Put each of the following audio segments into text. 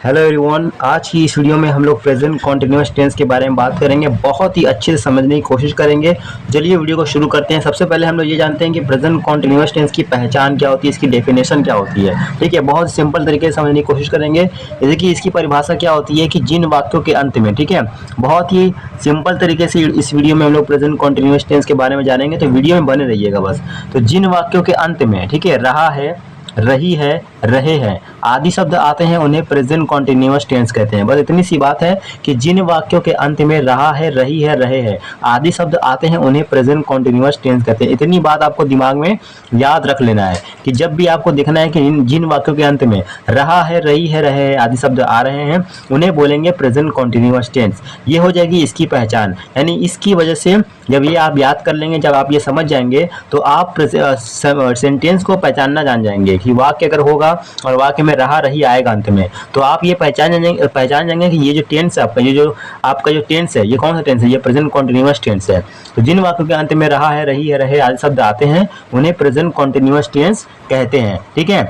Hello everyone, आज की इस वीडियो में हम लोग प्रेजेंट कॉन्टिन्यूअस टेंस के बारे में बात करेंगे। बहुत ही अच्छे से समझने की कोशिश करेंगे। चलिए वीडियो को शुरू करते हैं। सबसे पहले हम लोग ये जानते हैं कि प्रेजेंट कॉन्टिन्यूअस टेंस की पहचान क्या होती है, इसकी डेफिनेशन क्या होती है। ठीक है, बहुत सिंपल तरीके से समझने की कोशिश करेंगे। जैसे कि इसकी परिभाषा क्या होती है कि जिन वाक्यों के अंत में, ठीक है, बहुत ही सिंपल तरीके से इस वीडियो में हम लोग प्रेजेंट कॉन्टिन्यूअस टेंस के बारे में जानेंगे, तो वीडियो में बने रहिएगा बस। तो जिन वाक्यों के अंत में, ठीक है, रहा है, रही है, रहे हैं आदि शब्द आते हैं उन्हें प्रेजेंट कॉन्टिन्यूअस टेंस कहते हैं। बस इतनी सी बात है कि जिन वाक्यों के अंत में रहा है, रही है, रहे हैं आदि शब्द आते हैं उन्हें प्रेजेंट कॉन्टिन्यूअस टेंस कहते हैं। इतनी बात आपको दिमाग में याद रख लेना है कि जब भी आपको देखना है कि जिन वाक्यों के अंत में रहा है, रही है, रहे हैं आदि शब्द आ रहे हैं उन्हें बोलेंगे प्रेजेंट कॉन्टिन्यूअस टेंस। ये हो जाएगी इसकी पहचान। यानी इसकी वजह से जब ये आप याद कर लेंगे, जब आप ये समझ जाएंगे तो आप सेंटेंस को पहचानना जान जाएंगे कि वाक्य अगर होगा और वाक्य में रहा रही आएगा अंत में, तो आप ये पहचान जाएंगे कि ये जो टेंस है आपका, ये जो आपका जो टेंस है, ये कौन सा टेंस है, ये प्रेजेंट कॉन्टिन्यूअस टेंस है। तो जिन वाक्यों के अंत में रहा है, रही है, रहे आदि शब्द आते हैं उन्हें प्रेजेंट कॉन्टिन्यूअस टेंस कहते हैं। ठीक है,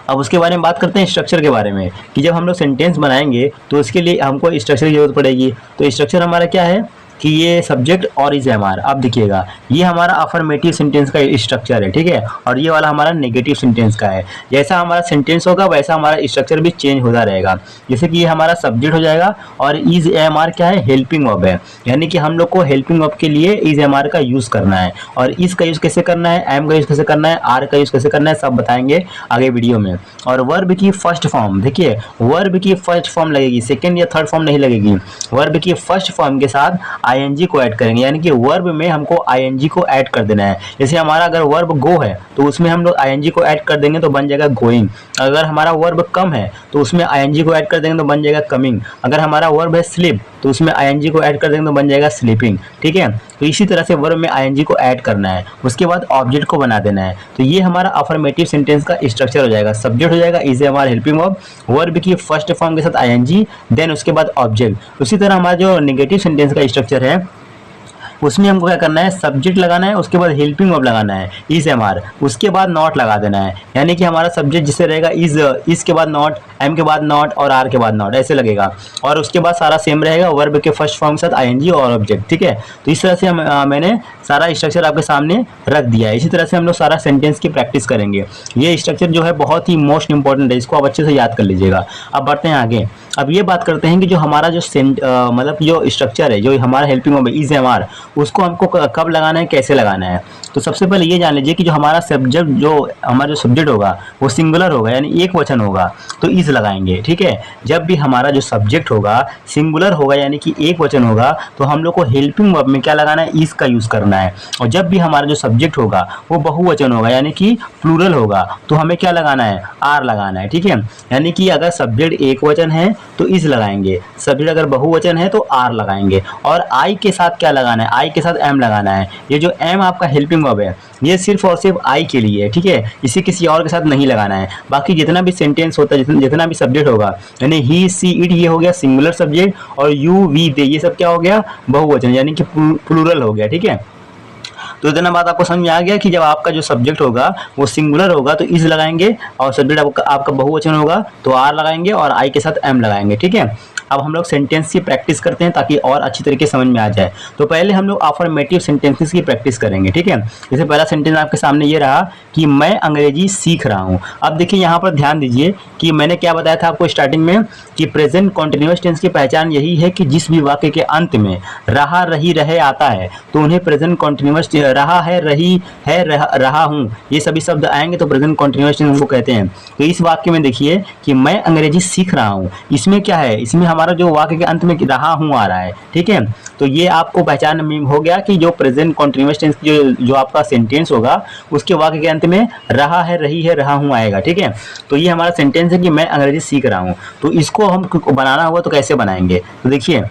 अब उसके बारे में बात करते हैं स्ट्रक्चर के बारे में कि जब हम लोग सेंटेंस बनाएंगे तो उसके लिए हमको स्ट्रक्चर की जरूरत पड़ेगी। तो स्ट्रक्चर हमारा क्या है कि ये सब्जेक्ट और इज एमआर। अब देखिएगा, ये हमारा अफर्मेटिव सेंटेंस का स्ट्रक्चर है, ठीक है, और ये वाला हमारा नेगेटिव सेंटेंस का है। जैसा हमारा सेंटेंस होगा वैसा हमारा स्ट्रक्चर भी चेंज होता रहेगा। जैसे कि ये हमारा सब्जेक्ट हो जाएगा और इज एमआर क्या है, हेल्पिंग वर्ब है, यानी कि हम लोग को हेल्पिंग वर्ब के लिए इज एमआर का यूज करना है। और इस का यूज कैसे करना है, एम का यूज कैसे करना है, आर का यूज कैसे करना है, सब बताएंगे आगे वीडियो में। और वर्ब की फर्स्ट फॉर्म, देखिए वर्ब की फर्स्ट फॉर्म लगेगी, सेकेंड या थर्ड फॉर्म नहीं लगेगी। वर्ब की फर्स्ट फॉर्म के साथ आईएनजी को ऐड करेंगे, यानी कि वर्ब में हमको आईएनजी को ऐड कर देना है। जैसे हमारा अगर वर्ब गो है तो उसमें हम लोग आईएनजी को ऐड कर देंगे तो बन जाएगा गोइंग। अगर हमारा वर्ब कम है तो उसमें आईएनजी को ऐड कर देंगे तो बन जाएगा कमिंग। अगर हमारा वर्ब है स्लीप तो उसमें आईएनजी को ऐड कर देंगे तो बन जाएगा स्लीपिंग। ठीक है, तो इसी तरह से वर्ब में आईएनजी को ऐड करना है, उसके बाद ऑब्जेक्ट को बना देना है। तो ये हमारा अफर्मेटिव सेंटेंस का स्ट्रक्चर हो जाएगा। सब्जेक्ट हो जाएगा is MR helping verb, verb की फर्स्ट फॉर्म के साथ आईएनजी, देन उसके बाद ऑब्जेक्ट। उसी तरह हमारा जो नेगेटिव सेंटेंस का स्ट्रक्चर है उसमें हमको क्या करना है, सब्जेक्ट लगाना है, उसके बाद हेल्पिंग वर्ब लगाना है इज एमआर, उसके बाद नॉट लगा देना है। यानी कि हमारा सब्जेक्ट जिससे रहेगा इज के बाद नॉट, एम के बाद नॉट और आर के बाद नॉट, ऐसे लगेगा। और उसके बाद सारा सेम रहेगा, वर्ब के फर्स्ट फॉर्म के साथ आईएनजी और ऑब्जेक्ट। ठीक है, तो इस तरह से मैंने सारा स्ट्रक्चर आपके सामने रख दिया है। इसी तरह से हम लोग सारा सेंटेंस की प्रैक्टिस करेंगे। ये स्ट्रक्चर जो है बहुत ही मोस्ट इंपॉर्टेंट है, इसको आप अच्छे से याद कर लीजिएगा। अब बढ़ते हैं आगे। अब ये बात करते हैं कि जो हमारा जो मतलब जो स्ट्रक्चर है, जो हमारा हेल्पिंग वर्ब इज एमआर, उसको हमको कब लगाना है, कैसे लगाना है। तो सबसे पहले ये जान लीजिए कि जो हमारा सब्जेक्ट, जो हमारा जो सब्जेक्ट होगा वो सिंगुलर होगा, यानी एक वचन होगा तो इज लगाएंगे। ठीक है, जब भी हमारा जो सब्जेक्ट होगा सिंगुलर होगा यानी कि एक वचन होगा तो हम लोग को हेल्पिंग वर्ब में क्या लगाना है, इज का यूज करना है। और जब भी हमारा जो सब्जेक्ट होगा वो बहुवचन होगा यानी कि प्लूरल होगा तो हमें क्या लगाना है, आर लगाना है। ठीक है, यानी कि अगर सब्जेक्ट एक वचन है तो इज लगाएंगे, सब्जेक्ट अगर बहुवचन है तो आर लगाएंगे। और आई के साथ क्या लगाना है, आई के साथ एम लगाना है। ये जो एम आपका हेल्पिंग वर्ब है ये सिर्फ और सिर्फ आई के लिए है। ठीक है, इसे किसी और के साथ नहीं लगाना है। बाकी जितना भी सेंटेंस होता है, जितना भी सब्जेक्ट होगा, यानी ही सी इट ये हो गया सिंगुलर सब्जेक्ट, और यू वी दे ये सब क्या हो गया, बहुवचन यानी कि प्लूरल हो गया। ठीक है, तो इतना बात आपको समझ में आ गया कि जब आपका जो सब्जेक्ट होगा वो सिंगुलर होगा तो इज लगाएंगे, और सब्जेक्ट आपका बहुवचन होगा तो आर लगाएंगे और आई के साथ एम लगाएंगे। ठीक है, अब हम लोग सेंटेंस की प्रैक्टिस करते हैं ताकि और अच्छी तरीके से समझ में आ जाए। तो पहले हम लोग अफर्मेटिव सेंटेंसेस की प्रैक्टिस करेंगे। ठीक है, जैसे पहला सेंटेंस आपके सामने ये रहा कि मैं अंग्रेजी सीख रहा हूँ। अब देखिए यहाँ पर ध्यान दीजिए कि मैंने क्या बताया था आपको स्टार्टिंग में कि प्रेजेंट कॉन्टिन्यूअस टेंस की पहचान यही है कि जिस भी वाक्य के अंत में रहा, रही, रहे आता है तो उन्हें प्रेजेंट कॉन्टिन्यूअस, रहा है, रही है, रहा हूँ, ये सभी शब्द आएंगे तो प्रेजेंट कॉन्टिन्यूअस टेंस उनको कहते हैं। तो इस वाक्य में देखिए कि मैं अंग्रेजी सीख रहा हूँ, इसमें क्या है, इसमें हमारा जो वाक्य के अंत में रहा हूँ आ रहा है। ठीक है, तो ये आपको पहचान में हो गया कि जो प्रेजेंट कॉन्टिन्यूअस टेंस जो आपका सेंटेंस होगा उसके वाक्य के अंत में रहा है, रही है, रहा हूँ आएगा। ठीक है, तो ये हमारा सेंटेंस है कि मैं अंग्रेजी सीख रहा हूँ। तो इसको हम बनाना होगा तो कैसे बनाएंगे, तो देखिए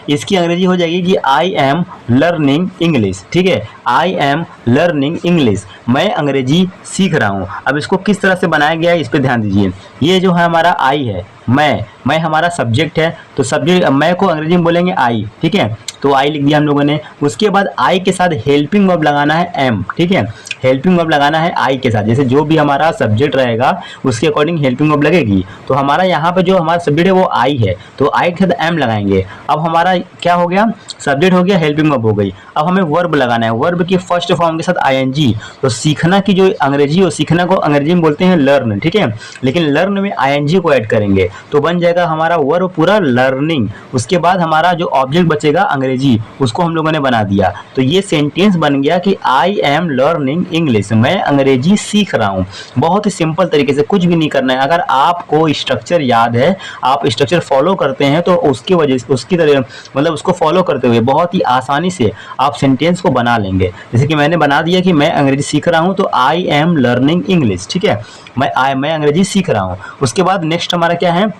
इसकी अंग्रेजी हो जाएगी कि आई एम लर्निंग इंग्लिश। ठीक है, आई एम लर्निंग इंग्लिश, मैं अंग्रेजी सीख रहा हूँ। अब इसको किस तरह से बनाया गया है इस पर ध्यान दीजिए। ये जो है हमारा आई है, मैं हमारा सब्जेक्ट है, तो सब्जेक्ट मैं को अंग्रेजी में बोलेंगे आई, ठीक है। तो आई लिख दिया हम लोगों ने। उसके बाद आई के साथ हेल्पिंग वर्ब लगाना है एम, ठीक है। हेल्पिंग वर्ब लगाना है आई के साथ, जैसे जो भी हमारा सब्जेक्ट रहेगा उसके अकॉर्डिंग हेल्पिंग वर्ब लगेगी। तो हमारा यहाँ पे जो हमारा सब्जेक्ट है वो आई है, तो आई के साथ एम लगाएंगे। अब हमारा क्या हो गया, सब्जेक्ट हो गया, हेल्पिंग वर्ब हो गई। अब हमें वर्ब लगाना है, वर्ब की फर्स्ट फॉर्म के साथ आईएनजी। तो सीखना की जो अंग्रेजी हो, सीखना को अंग्रेजी में बोलते हैं लर्न, ठीक है, लेकिन लर्न में आईएनजी को ऐड करेंगे तो बन जाएगा हमारा वर्ब पूरा लर्निंग। उसके बाद हमारा जो ऑब्जेक्ट बचेगा अंग्रेजी, उसको हम लोगों ने बना दिया। तो ये सेंटेंस बन गया कि आई एम लर्निंग इंग्लिश, मैं अंग्रेजी सीख रहा हूँ। बहुत ही सिंपल तरीके से, कुछ भी नहीं करना है। अगर आपको स्ट्रक्चर याद है, आप स्ट्रक्चर फॉलो करते हैं, तो उसकी वजह से उसकी तरह मतलब उसको फॉलो करते हुए बहुत ही आसानी से आप सेंटेंस को बना लेंगे। जैसे कि मैंने बना दिया कि मैं अंग्रेजी सीख रहा हूँ, तो आई एम लर्निंग इंग्लिश, ठीक है, मैं अंग्रेजी सीख रहा हूँ। उसके बाद नेक्स्ट हमारा क्या है,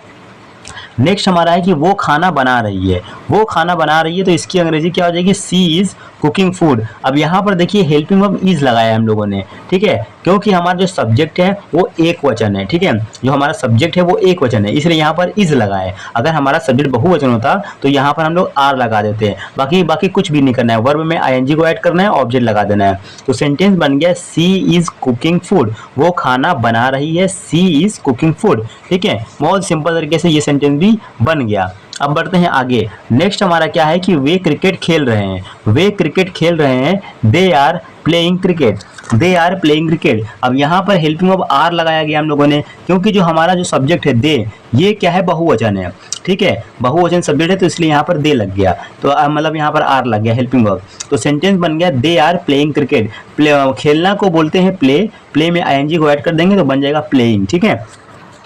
नेक्स्ट हमारा है कि वो खाना बना रही है, वो खाना बना रही है, तो इसकी अंग्रेजी क्या हो जाएगी, सी इज कुकिंग फूड। अब यहाँ पर देखिए हेल्पिंग वर्ब इज लगाया है हम लोगों ने, ठीक है, क्योंकि हमारा जो सब्जेक्ट है वो एक वचन है, ठीक है, जो हमारा सब्जेक्ट है वो एक वचन है, इसलिए यहाँ पर इज लगा है। अगर हमारा सब्जेक्ट बहुवचन होता तो यहाँ पर हम लोग आर लगा देते हैं। बाकी कुछ भी नहीं करना है, वर्ब में आईएनजी को ऐड करना है, ऑब्जेक्ट लगा देना है। तो सेंटेंस बन गया सी इज कुकिंग फूड, वो खाना बना रही है, सी इज कुकिंग फूड, ठीक है। बहुत सिंपल तरीके से ये सेंटेंस भी बन गया। अब बढ़ते हैं आगे। नेक्स्ट हमारा क्या है कि वे क्रिकेट खेल रहे हैं, वे क्रिकेट खेल रहे हैं, they are playing cricket, they are playing cricket. अब यहाँ पर हेल्पिंग वर्ब आर लगाया गया हम लोगों ने, क्योंकि जो हमारा जो सब्जेक्ट है दे, ये क्या है, बहुवचन है, ठीक है, बहुवचन सब्जेक्ट है, तो इसलिए यहाँ पर दे लग गया, तो मतलब यहाँ पर आर लग गया हेल्पिंग वर्ब। तो सेंटेंस बन गया दे आर प्लेइंग क्रिकेट। खेलना को बोलते हैं प्ले में आईएनजी को ऐड कर देंगे तो बन जाएगा प्लेइंग, ठीक है।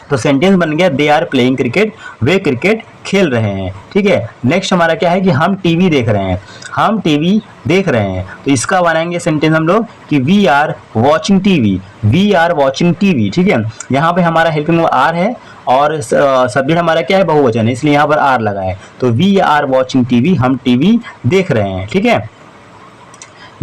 तो सेंटेंस बन गया दे आर प्लेइंग क्रिकेट, वे क्रिकेट खेल रहे हैं, ठीक है। नेक्स्ट हमारा क्या है कि हम टीवी देख रहे हैं, हम टीवी देख रहे हैं, तो इसका बनाएंगे सेंटेंस हम लोग कि we are watching TV, we are watching TV, ठीक है। यहाँ पे हमारा हेल्पिंग वर्ब आर है और सब्जेक्ट हमारा क्या है, बहुवचन है, इसलिए यहाँ पर आर लगा है। तो वी आर वॉचिंग टीवी, हम टीवी देख रहे हैं, ठीक है।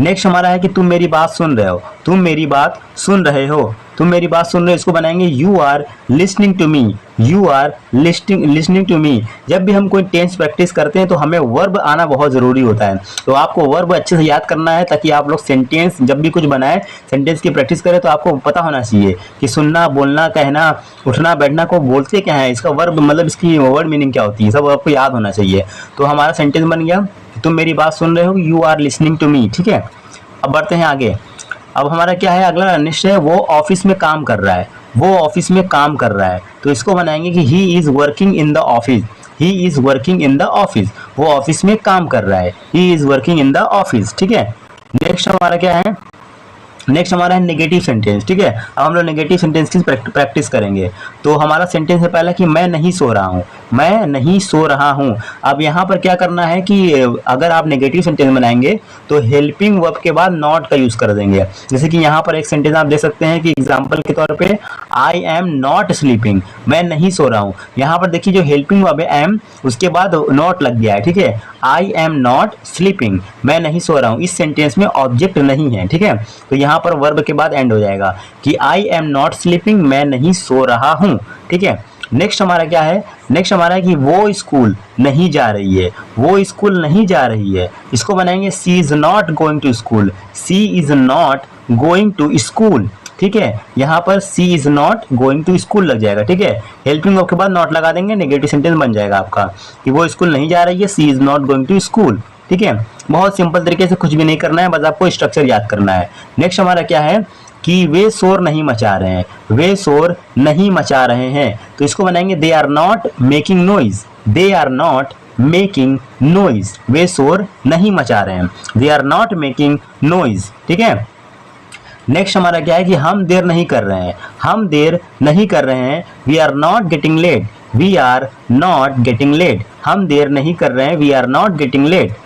नेक्स्ट हमारा है कि तुम मेरी बात सुन रहे हो, तुम मेरी बात सुन रहे हो, तुम मेरी बात सुन रहे हो, इसको बनाएंगे you are listening to me, you are listening to me. जब भी हम कोई टेंस प्रैक्टिस करते हैं तो हमें वर्ब आना बहुत ज़रूरी होता है, तो आपको वर्ब अच्छे से याद करना है ताकि आप लोग सेंटेंस जब भी कुछ बनाए, सेंटेंस की प्रैक्टिस करें तो आपको पता होना चाहिए कि सुनना, बोलना, कहना, उठना, बैठना को बोलते क्या है, इसका वर्ब मतलब इसकी वर्ड मीनिंग क्या होती है, सब आपको याद होना चाहिए। तो हमारा सेंटेंस बन गया तुम मेरी बात सुन रहे हो, you are listening to me, ठीक है। अब बढ़ते हैं आगे। अब हमारा क्या है, अगला निश्चय है वो ऑफिस में काम कर रहा है, वो ऑफिस में काम कर रहा है, तो इसको बनाएंगे कि he is working in the office, he is working in the office, वो ऑफिस में काम कर रहा है, he is working in the office, ठीक है। नेक्स्ट हमारा क्या है, नेक्स्ट हमारा है नेगेटिव सेंटेंस, ठीक है। अब हम लोग नेगेटिव सेंटेंस की प्रैक्टिस करेंगे। तो हमारा सेंटेंस है पहला कि मैं नहीं सो रहा हूँ, मैं नहीं सो रहा हूँ। अब यहाँ पर क्या करना है कि अगर आप नेगेटिव सेंटेंस बनाएंगे तो हेल्पिंग वर्ब के बाद नॉट का यूज कर देंगे। जैसे कि यहाँ पर एक सेंटेंस आप दे सकते हैं कि एग्जाम्पल के तौर पे आई एम नॉट स्लीपिंग, मैं नहीं सो रहा हूँ। यहाँ पर देखिए जो हेल्पिंग वर्ब है एम, उसके बाद नॉट लग गया है, ठीक है। आई एम नॉट स्लीपिंग, मैं नहीं सो रहा हूँ, इस सेंटेंस में ऑब्जेक्ट नहीं है, ठीक है। तो यहाँ पर वर्ब के बाद एंड हो जाएगा कि आई एम नॉट स्लीपिंग, मैं नहीं सो रहा हूँ, ठीक है। नेक्स्ट हमारा क्या है, नेक्स्ट हमारा है कि वो स्कूल नहीं जा रही है, वो स्कूल नहीं जा रही है, इसको बनाएंगे she is not going to school, she is not going to school, ठीक है। यहाँ पर she is not going to school लग जाएगा, ठीक है। हेल्पिंग वर्ब के बाद नॉट लगा देंगे, नेगेटिव सेंटेंस बन जाएगा आपका कि वो स्कूल नहीं जा रही है, she is not going to school, ठीक है। बहुत सिंपल तरीके से, कुछ भी नहीं करना है, बस आपको स्ट्रक्चर याद करना है। नेक्स्ट हमारा क्या है कि वे शोर नहीं मचा रहे हैं, वे शोर नहीं मचा रहे हैं, तो इसको बनाएंगे they are not making noise, they are not making noise, वे शोर नहीं मचा रहे हैं, they are not making noise, ठीक है। नेक्स्ट हमारा क्या है कि हम देर नहीं कर रहे हैं, हम देर नहीं कर रहे हैं, we are not getting late, we are not getting late, हम देर नहीं कर रहे हैं, we are not getting late,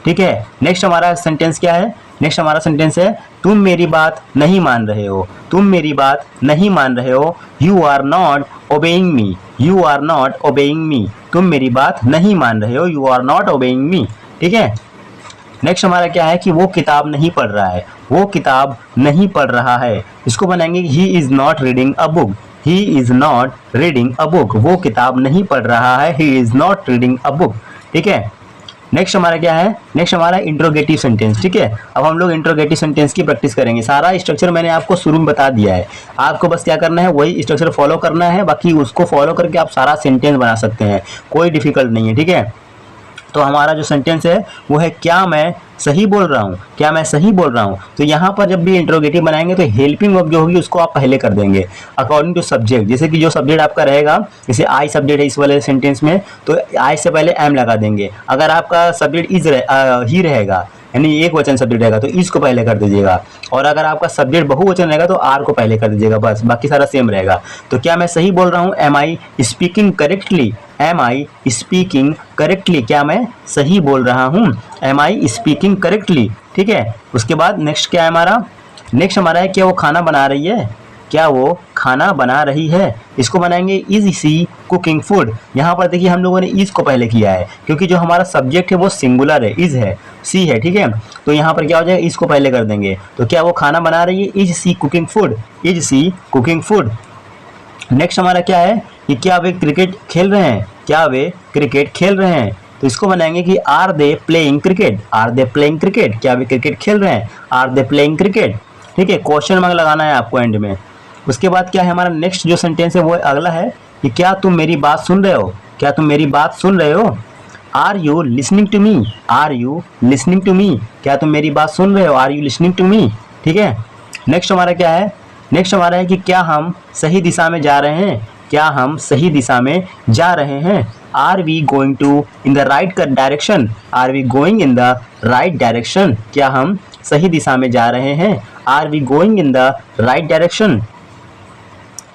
ठीक है। नेक्स्ट हमारा सेंटेंस क्या है, नेक्स्ट हमारा सेंटेंस है तुम मेरी बात नहीं मान रहे हो, तुम मेरी बात नहीं मान रहे हो, you are not obeying me, you are not obeying me, तुम मेरी बात नहीं मान रहे हो, you are not obeying me, ठीक है। नेक्स्ट हमारा क्या है कि वो किताब नहीं पढ़ रहा है, वो किताब नहीं पढ़ रहा है, इसको बनाएंगे he is not reading a book, he is not reading a book, वो किताब नहीं पढ़ रहा है, he is not reading a book. ठीक है, नेक्स्ट हमारा क्या है, नेक्स्ट हमारा इंट्रोगेटिव सेंटेंस। ठीक है, अब हम लोग इंट्रोगेटिव सेंटेंस की प्रैक्टिस करेंगे। सारा स्ट्रक्चर मैंने आपको शुरू में बता दिया है, आपको बस क्या करना है, वही स्ट्रक्चर फॉलो करना है, बाकी उसको फॉलो करके आप सारा सेंटेंस बना सकते हैं, कोई डिफिकल्ट नहीं है। ठीक है, तो हमारा जो सेंटेंस है वो है क्या मैं सही बोल रहा हूँ, क्या मैं सही बोल रहा हूँ। तो यहाँ पर जब भी इंट्रोगेटिव बनाएंगे तो हेल्पिंग वर्ब जो होगी उसको आप पहले कर देंगे अकॉर्डिंग टू सब्जेक्ट। जैसे कि जो सब्जेक्ट आपका रहेगा, जैसे आई सब्जेक्ट है इस वाले सेंटेंस में, तो आई से पहले एम लगा देंगे। अगर आपका सब्जेक्ट ही रहेगा, यानी एक वचन सब्जेक्ट रहेगा, तो इस को पहले कर दीजिएगा। और अगर आपका सब्जेक्ट बहुवचन रहेगा तो आर को पहले कर दीजिएगा, बस बाकी सारा सेम रहेगा। तो क्या मैं सही बोल रहा हूँ, am I speaking correctly, am I speaking correctly, क्या मैं सही बोल रहा हूँ, एम आई स्पीकिंग करेक्टली। ठीक है, उसके बाद नेक्स्ट क्या है हमारा, नेक्स्ट हमारा है क्या वो खाना बना रही है, क्या वो खाना बना रही है। इसको बनाएंगे इज सी कुकिंग फूड। यहाँ पर देखिए हम लोगों ने इज को पहले किया है क्योंकि जो हमारा सब्जेक्ट है वो सिंगुलर है, इज है, सी है। ठीक है, तो यहाँ पर क्या हो जाएगा, इसको पहले कर देंगे। तो क्या वो खाना बना रही है, is she cooking food, is she cooking food. Next हमारा क्या है कि क्या वे क्रिकेट खेल रहे हैं, क्या वे क्रिकेट खेल रहे हैं। तो इसको बनाएंगे कि are they playing cricket, are they playing cricket, क्या वे क्रिकेट खेल रहे हैं, आर दे प्लेइंग क्रिकेट। ठीक है, क्वेश्चन मार्क लगाना है आपको एंड में। उसके बाद क्या है हमारा नेक्स्ट जो सेंटेंस है वो अगला है कि क्या तुम मेरी बात सुन रहे हो, क्या तुम मेरी बात सुन रहे हो, are you listening to me, are you listening to me, क्या तुम मेरी बात सुन रहे हो, are you listening to me. ठीक है, नेक्स्ट हमारा क्या है, नेक्स्ट हमारा है कि क्या हम सही दिशा में जा रहे हैं, क्या हम सही दिशा में जा रहे हैं, are we going to in the right direction, are we going in the right direction, क्या हम सही दिशा में जा रहे हैं, are we going in the right direction.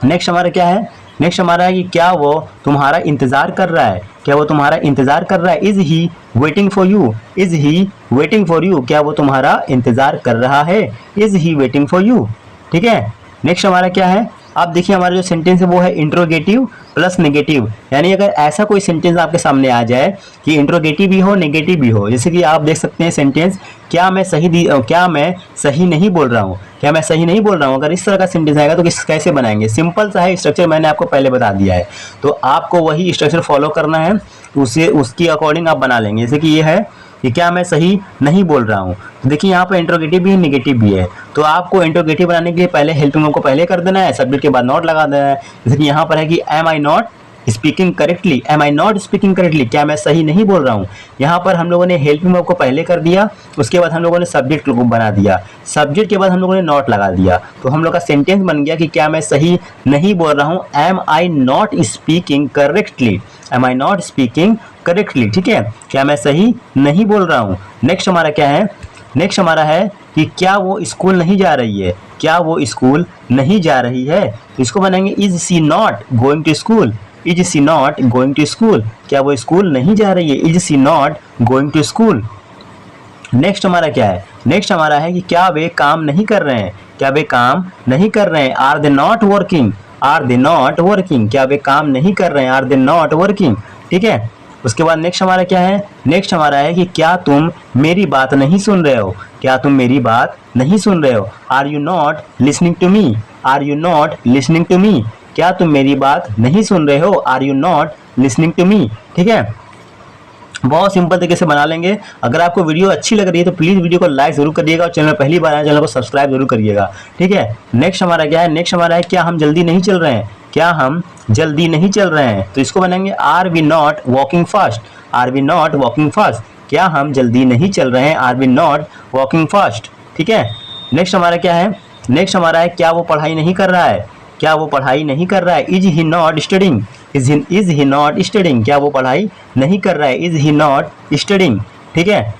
Next हमारा क्या है, नेक्स्ट हमारा है कि क्या वो तुम्हारा इंतजार कर रहा है, क्या वो तुम्हारा इंतजार कर रहा है, is he waiting for you, is he waiting for you, क्या वो तुम्हारा इंतजार कर रहा है, is he waiting for you. ठीक है, नेक्स्ट हमारा क्या है, आप देखिए हमारा जो सेंटेंस है वो है इंट्रोगेटिव प्लस नेगेटिव। यानी अगर ऐसा कोई सेंटेंस आपके सामने आ जाए कि इंट्रोगेटिव भी हो नेगेटिव भी हो, जैसे कि आप देख सकते हैं सेंटेंस क्या मैं सही नहीं बोल रहा हूँ, क्या मैं सही नहीं बोल रहा हूँ। अगर इस तरह का सेंटेंस आएगा तो कैसे बनाएंगे, सिंपल सा है स्ट्रक्चर, मैंने आपको पहले बता दिया है। तो आपको वही स्ट्रक्चर फॉलो करना है, उसकी अकॉर्डिंग आप बना लेंगे। जैसे कि ये है कि क्या मैं सही नहीं बोल रहा हूँ, तो देखिए यहाँ पर इंट्रोगेटिव भी है नेगेटिव भी है। तो आपको इंट्रोगेटिव बनाने के लिए पहले हेल्पिंग को पहले कर देना है, सब्जेक्ट के बाद नॉट लगा देना है। जैसे कि यहाँ पर है कि am I not speaking correctly, am I not speaking correctly, क्या मैं सही नहीं बोल रहा हूँ। यहाँ पर हम लोगों ने हेल्पिंग वर्ब को पहले कर दिया, उसके बाद हम लोगों ने सब्जेक्ट को बना दिया, सब्जेक्ट के बाद हम लोगों ने नॉट लगा दिया। तो हम लोग का सेंटेंस बन गया कि क्या मैं सही नहीं बोल रहा हूँ, am I not speaking correctly, am I not speaking correctly. ठीक है, क्या मैं सही नहीं बोल रहा हूँ। नेक्स्ट हमारा क्या है, नेक्स्ट हमारा है कि क्या वो स्कूल नहीं जा रही है, क्या वो स्कूल नहीं जा रही है। तो इसको बनाएंगे is she not going to school, is she not going to school, क्या वो स्कूल नहीं जा रही है, is she not going to school. Next हमारा क्या है, नेक्स्ट हमारा है कि क्या वे काम नहीं कर रहे हैं, क्या वे काम नहीं कर रहे हैं, are they not working, are they not working, क्या वे काम नहीं कर रहे हैं, आर दे नॉट वर्किंग। ठीक है, उसके बाद नेक्स्ट हमारा क्या है, नेक्स्ट हमारा है कि क्या तुम मेरी बात नहीं सुन रहे हो, क्या तुम मेरी बात नहीं सुन रहे हो, are you not listening to me, are you not listening to me, क्या तुम मेरी बात नहीं सुन रहे हो, are you not listening to me. ठीक है, बहुत सिंपल तरीके से बना लेंगे। अगर आपको वीडियो अच्छी लग रही है तो प्लीज़ वीडियो को लाइक जरूर करिएगा और चैनल पहली बार आए चैनल को सब्सक्राइब जरूर करिएगा। ठीक है, नेक्स्ट हमारा क्या है, नेक्स्ट हमारा है क्या हम जल्दी नहीं चल रहे हैं, क्या हम जल्दी नहीं चल रहे हैं। तो इसको बनाएंगे are we not walking fast, are we not walking fast, क्या हम जल्दी नहीं चल रहे हैं, are we not walking fast. ठीक है, नेक्स्ट हमारा क्या है, नेक्स्ट हमारा है क्या वो पढ़ाई नहीं कर रहा है, क्या वो पढ़ाई नहीं कर रहा है, is he not studying, is he not studying, क्या वो पढ़ाई नहीं कर रहा है, इज ही नॉट स्टडिंग। ठीक है,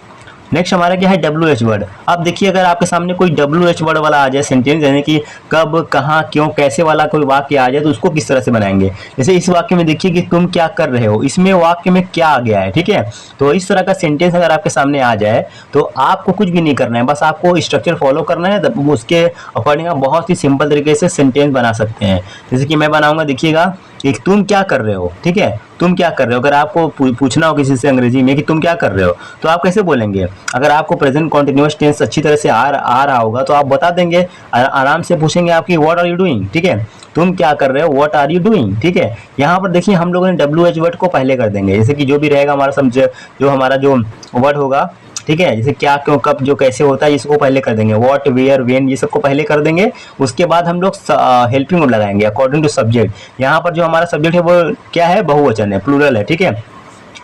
नेक्स्ट हमारा क्या है WH वर्ड। अब देखिए अगर आपके सामने कोई WH वर्ड वाला आ जाए सेंटेंस, यानी कि कब कहाँ क्यों कैसे वाला कोई वाक्य आ जाए तो उसको किस तरह से बनाएंगे। जैसे इस वाक्य में देखिए कि तुम क्या कर रहे हो, इसमें वाक्य में क्या आ गया है। ठीक है, तो इस तरह का सेंटेंस अगर आपके सामने आ जाए तो आपको कुछ भी नहीं करना है, बस आपको स्ट्रक्चर फॉलो करना है, तब उसके अकॉर्डिंग आप बहुत ही सिंपल तरीके से सेंटेंस बना सकते हैं। जैसे कि मैं बनाऊंगा, देखिएगा कि तुम क्या कर रहे हो, ठीक है, तुम क्या कर रहे हो। अगर आपको पूछना हो किसी से अंग्रेजी में कि तुम क्या कर रहे हो, तो आप कैसे बोलेंगे। अगर आपको प्रेजेंट कॉन्टिन्यूअस टेंस अच्छी तरह से आ रहा होगा तो आप बता देंगे, आराम से पूछेंगे आपकी व्हाट आर यू डूइंग, ठीक है, तुम क्या कर रहे हो, व्हाट आर यू डूइंग, ठीक है। यहाँ पर देखिए हम लोगों ने WH वर्ड को पहले कर देंगे, जैसे कि जो भी रहेगा हमारा समझ, जो हमारा जो वर्ड होगा, ठीक है, जैसे क्या, क्यों, कब, जो, कैसे होता है, इसको पहले कर देंगे। व्हाट, वेयर, व्हेन, ये सबको पहले कर देंगे। उसके बाद हम लोग हेल्पिंग वर्ब लगाएंगे अकॉर्डिंग टू सब्जेक्ट। यहाँ पर जो हमारा सब्जेक्ट है वो क्या है, बहुवचन है, प्लूरल है, ठीक है,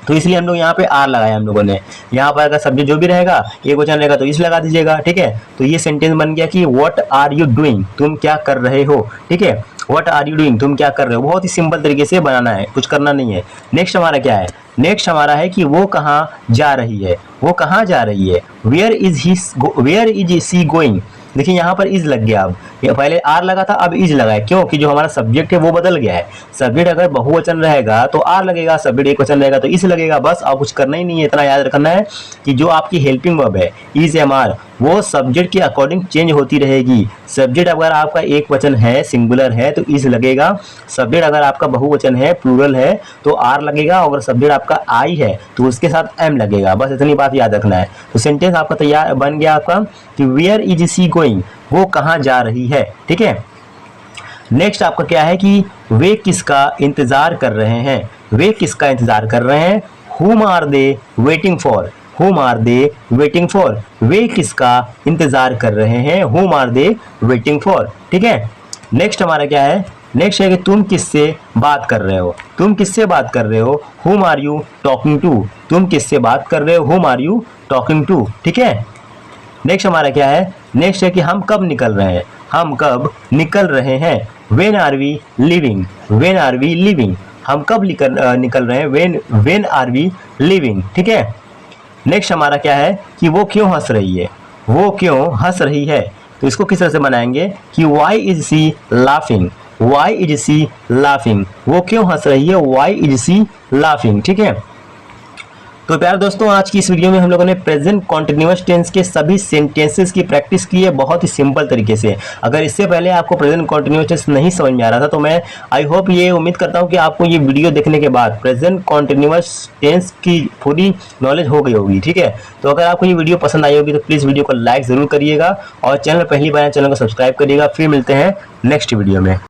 तो इसलिए हम लोग यहाँ पे आर लगाया हम लोगों ने। यहाँ पर अगर सब्जेक्ट जो भी रहेगा एक वचन रहेगा तो इस लगा दीजिएगा, ठीक है। तो ये सेंटेंस बन गया कि व्हाट आर यू डूइंग, तुम क्या कर रहे हो, ठीक है, व्हाट आर यू डूइंग, तुम क्या कर रहे हो। बहुत ही सिंपल तरीके से बनाना है, कुछ करना नहीं है। नेक्स्ट हमारा क्या है, नेक्स्ट हमारा है कि वो कहाँ जा रही है, वो कहाँ जा रही है, वेयर इज सी गोइंग। देखिए यहाँ पर इज लग गया, अब पहले आर लगा था अब इज लगा है, क्यों कि जो हमारा सब्जेक्ट है वो बदल गया है। सब्जेक्ट अगर बहुवचन रहेगा तो आर लगेगा, सब्जेक्ट एक वचन रहेगा तो इस लगेगा, बस और कुछ करना ही नहीं है। इतना याद रखना है कि जो आपकी हेल्पिंग वर्ब है इज एम आर, वो सब्जेक्ट के अकॉर्डिंग चेंज होती रहेगी। सब्जेक्ट अगर आपका एक वचन है, सिंगुलर है, तो इज लगेगा। सब्जेक्ट अगर आपका बहुवचन है, प्लूरल है, तो आर लगेगा। अगर सब्जेक्ट आपका आई है तो उसके साथ एम लगेगा। बस इतनी बात याद रखना है। तो सेंटेंस आपका तैयार बन गया आपका कि वेयर इज सी गोइंग, वो कहाँ जा रही है, ठीक है। नेक्स्ट आपका क्या है कि वे किसका इंतजार कर रहे हैं, वे किसका इंतजार कर रहे हैं, whom are they waiting for, whom are they waiting for, वे किसका इंतजार कर रहे हैं, whom are they waiting for, ठीक है। नेक्स्ट हमारा क्या है, नेक्स्ट है कि तुम किससे बात कर रहे हो, तुम किससे बात कर रहे हो, whom are you talking to, तुम किससे बात कर रहे हो, whom are you talking to, ठीक है। नेक्स्ट हमारा क्या है, नेक्स्ट है कि हम कब निकल रहे हैं, हम कब निकल रहे हैं, when are we leaving, when are we leaving, हम कब निकल रहे हैं, when are we leaving, ठीक है। नेक्स्ट हमारा क्या है कि वो क्यों हंस रही है, वो क्यों हंस रही है। तो इसको किस तरह से बनाएंगे कि why is she laughing, why is she laughing, वो क्यों हंस रही है, why is she laughing, ठीक है। तो प्यारे दोस्तों आज की इस वीडियो में हम लोगों ने प्रेजेंट कॉन्टिन्यूअस टेंस के सभी सेंटेंसेस की प्रैक्टिस की है बहुत ही सिंपल तरीके से। अगर इससे पहले आपको प्रेजेंट कॉन्टिन्यूअस टेंस नहीं समझ में आ रहा था तो मैं आई होप ये उम्मीद करता हूँ कि आपको ये वीडियो देखने के बाद प्रेजेंट कॉन्टिन्यूअस टेंस की पूरी नॉलेज हो गई होगी, ठीक है। तो अगर आपको ये वीडियो पसंद आई होगी तो प्लीज़ वीडियो को लाइक ज़रूर करिएगा और चैनल पहली बार चैनल को सब्सक्राइब करिएगा। फिर मिलते हैं नेक्स्ट वीडियो में।